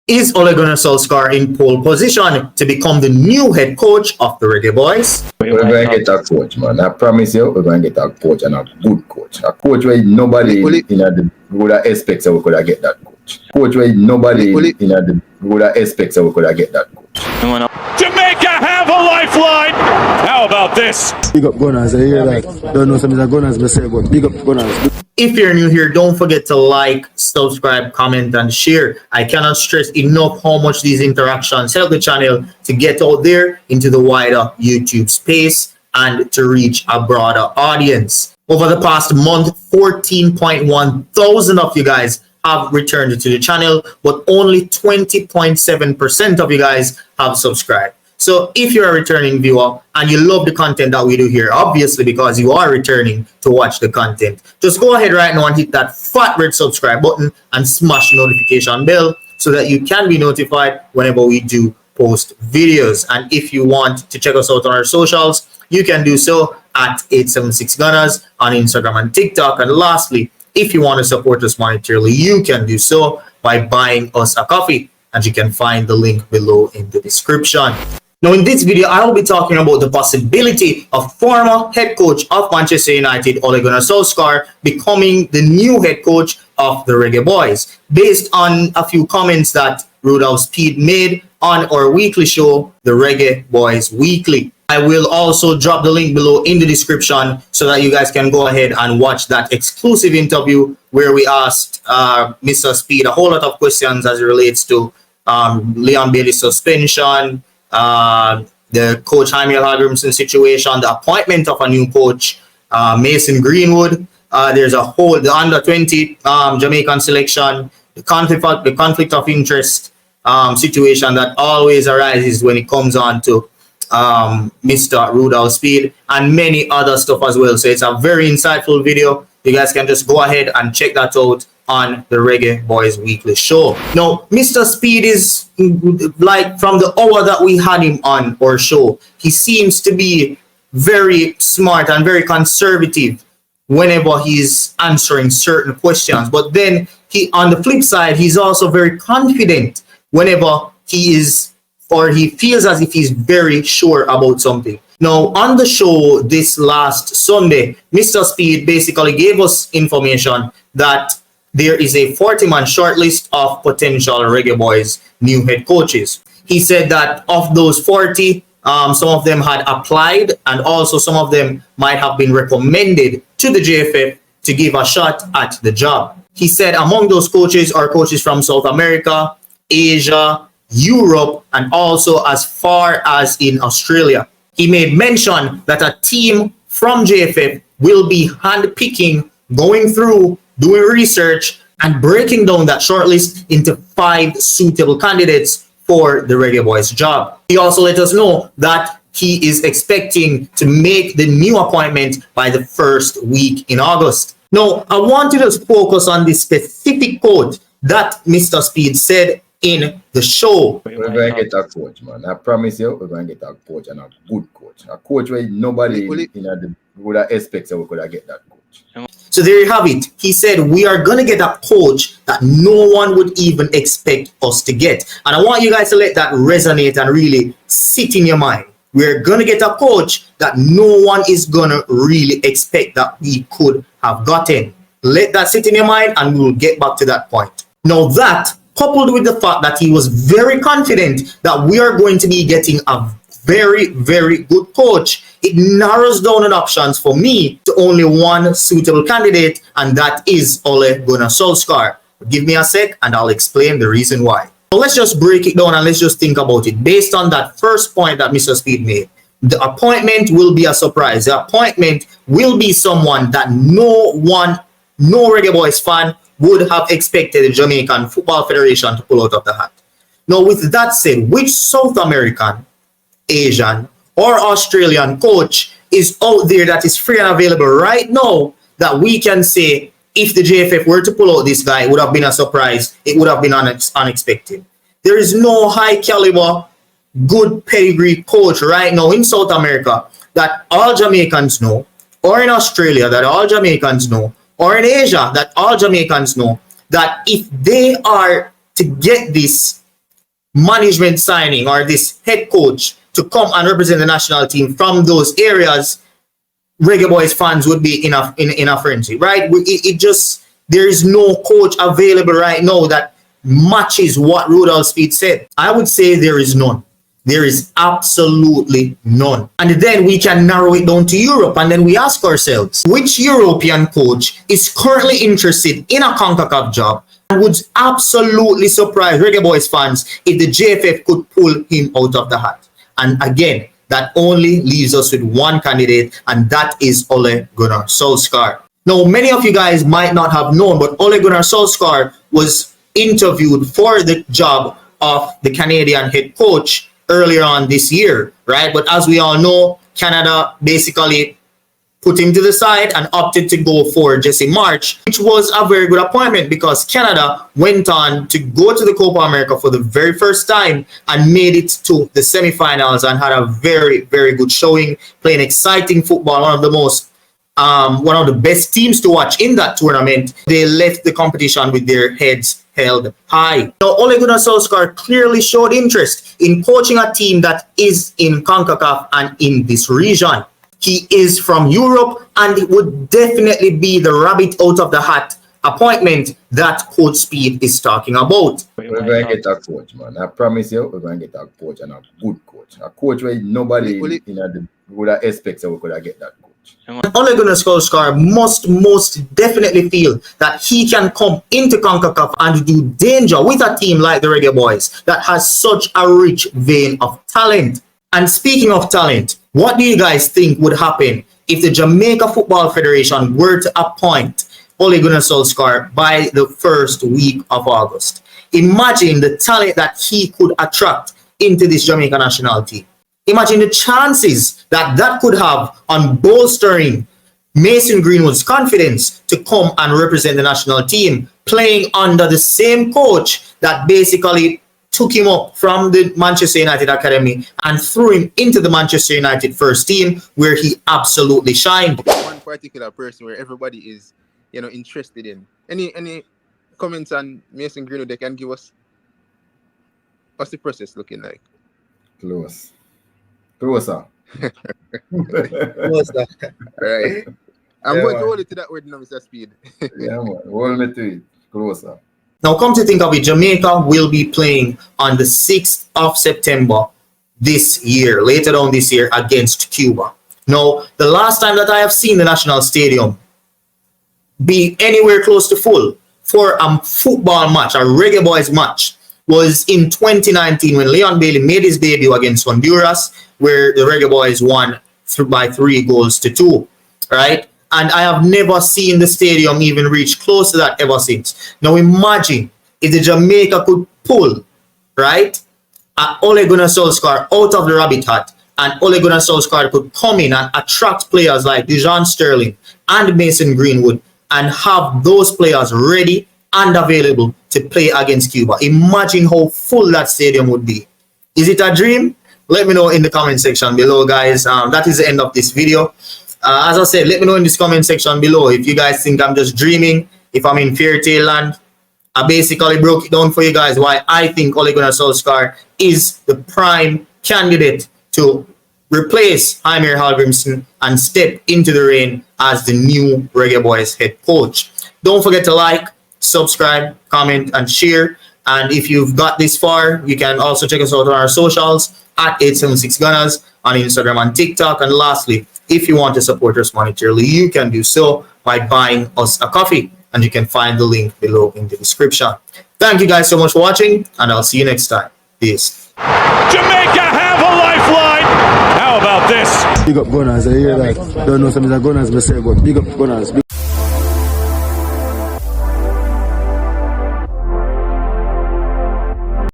Is Ole Gunnar Solskjaer in pole position to become the new head coach of the Reggae Boyz? We're going to get a coach, man. I promise you, we're going to get a coach, and a good coach. A coach where nobody in the would have expected we could have get that coach. Coach where nobody in the would have expected we could have get that coach. Jamaica have a lifeline. How about this? Big up Gunners. I hear that. Don't know some of the Gunners myself, but big up Gunners. If you're new here, don't forget to like, subscribe, comment, and share. I cannot stress enough how much these interactions help the channel to get out there into the wider YouTube space and to reach a broader audience. Over the past month, 14.1 thousand of you guys have returned to the channel, but only 20.7% of you guys have subscribed. So if you're a returning viewer and you love the content that we do here, obviously because you are returning to watch the content, just go ahead right now and hit that fat red subscribe button and smash the notification bell so that you can be notified whenever we do post videos. And if you want to check us out on our socials, you can do so at 876 Gunners on Instagram and TikTok. And lastly, if you want to support us monetarily, you can do so by buying us a coffee, and you can find the link below in the description. Now, in this video, I will be talking about the possibility of former head coach of Manchester United, Ole Gunnar Solskjaer, becoming the new head coach of the Reggae Boyz, based on a few comments that Rudolph Speid made on our weekly show, the Reggae Boyz Weekly. I will also drop the link below in the description so that you guys can go ahead and watch that exclusive interview where we asked Mr. Speid a whole lot of questions as it relates to Leon Bailey's suspension, the coach Jaime Hagrimson situation, the appointment of a new coach, Mason Greenwood. There's a whole, the under 20 Jamaican selection, the conflict of interest situation that always arises when it comes on to Mr. Rudolph Speid, and many other stuff as well. So it's a very insightful video. You guys can just go ahead and check that out on the Reggae Boyz Weekly show. Now, Mr. Speid is, like, from the hour that we had him on our show, he seems to be very smart and very conservative whenever he's answering certain questions. But then he, on the flip side, he's also very confident whenever he is, or he feels as if he's very sure about something. Now, on the show this last Sunday, Mr. Speid basically gave us information that there is a 40-man shortlist of potential Reggae Boyz new head coaches. He said that of those 40, some of them had applied, and also some of them might have been recommended to the JFF to give a shot at the job. He said among those coaches are coaches from South America, Asia, Europe, and also as far as in Australia. He made mention that a team from JFF will be handpicking, going through, doing research, and breaking down that shortlist into 5 suitable candidates for the Reggae Boyz job. He also let us know that he is expecting to make the new appointment by the first week in August. Now, I want you to focus on this specific quote that Mr. Speid said in the show. We're going to get a coach, man. I promise you, we're going to get a coach, and a good coach. A coach where nobody in the would have expected we could have get that coach. So there you have it. He said we are going to get a coach that no one would even expect us to get. And I want you guys to let that resonate and really sit in your mind. We're going to get a coach that no one is going to really expect that we could have gotten. Let that sit in your mind, and we'll get back to that point. Now, that coupled with the fact that he was very confident that we are going to be getting a very, very good coach, it narrows down the options for me to only one suitable candidate, and that is Ole Gunnar Solskjaer. Give me a sec and I'll explain the reason why. So let's just break it down and let's just think about it. Based on that first point that Mr. Speid made, the appointment will be a surprise. The appointment will be someone that no Reggae Boyz fan would have expected the Jamaican Football Federation to pull out of the hat. Now, with that said, which South American, Asian, or Australian coach is out there that is free and available right now that we can say, if the JFF were to pull out this guy, it would have been a surprise, it would have been unexpected? There is no high caliber, good pedigree coach right now in South America that all Jamaicans know, or in Australia that all Jamaicans know, or in Asia that all Jamaicans know, that if they are to get this management signing or this head coach to come and represent the national team from those areas, Reggae Boyz fans would be in a frenzy, right? There is no coach available right now that matches what Rudolph Speid said. I would say there is none. There is absolutely none. And then we can narrow it down to Europe, and then we ask ourselves, which European coach is currently interested in a Concacaf job and would absolutely surprise Reggae Boyz fans if the JFF could pull him out of the hat? And again, that only leaves us with one candidate, and that is Ole Gunnar Solskjaer. Now, many of you guys might not have known, but Ole Gunnar Solskjaer was interviewed for the job of the Canadian head coach earlier on this year, right? But as we all know, Canada basically put him to the side and opted to go for Jesse March, which was a very good appointment because Canada went on to go to the Copa America for the very first time and made it to the semifinals and had a very, very good showing, playing exciting football, one of the best teams to watch in that tournament. They left the competition with their heads held high. Now, Ole Gunnar Solskjaer clearly showed interest in coaching a team that is in CONCACAF and in this region. He is from Europe, and it would definitely be the rabbit out of the hat appointment that Coach Speid is talking about. We're going to get a coach, man. I promise you, we're going to get a coach, and a good coach. A coach where nobody in the would expect that we could get that coach. Ole Gunnar Solskjaer must definitely feel that he can come into CONCACAF and do danger with a team like the Reggae Boyz that has such a rich vein of talent. And speaking of talent, what do you guys think would happen if the Jamaica Football Federation were to appoint Ole Gunnar Solskjaer by the first week of August? Imagine the talent that he could attract into this Jamaica national team. Imagine the chances that could have on bolstering Mason Greenwood's confidence to come and represent the national team, playing under the same coach that basically took him up from the Manchester United Academy and threw him into the Manchester United first team, where he absolutely shined. One particular person where everybody is, interested in. Any comments on Mason Greenwood they can give us? What's the process looking like? Closer. Closer. Right. I'm going to hold it to that word now, Mr. Speid. Yeah, man. Hold me to it. Closer. Now, come to think of it, Jamaica will be playing on the 6th of September this year, later on this year, against Cuba. Now, the last time that I have seen the National Stadium be anywhere close to full for a football match, a Reggae Boyz match, was in 2019 when Leon Bailey made his debut against Honduras, where the Reggae Boyz won by 3-2, right? And I have never seen the stadium even reach close to that ever since. Now imagine if the Jamaica could pull, right, Ole Gunnar Solskjaer out of the rabbit hat, and Ole Gunnar Solskjaer could come in and attract players like Dijon Sterling and Mason Greenwood and have those players ready and available to play against Cuba. Imagine how full that stadium would be. Is it a dream? Let me know in the comment section below, guys. That is the end of this video. As I said, let me know in this comment section below if you guys think I'm just dreaming, if I'm in fairy tale land. I basically broke it down for you guys why I think Ole Gunnar Solskjaer is the prime candidate to replace Jaime Hallgrimsson and step into the reign as the new Reggae Boyz head coach. Don't forget to like, subscribe, comment, and share. And if you've got this far, you can also check us out on our socials at 876 Gunners on Instagram and TikTok. And lastly, if you want to support us monetarily, you can do so by buying us a coffee, and you can find the link below in the description. Thank you guys so much for watching, and I'll see you next time. Peace. Jamaica have a lifeline. How about this? Big up Gunners, I hear that. Don't know some of the Gunners, but big up Gunners.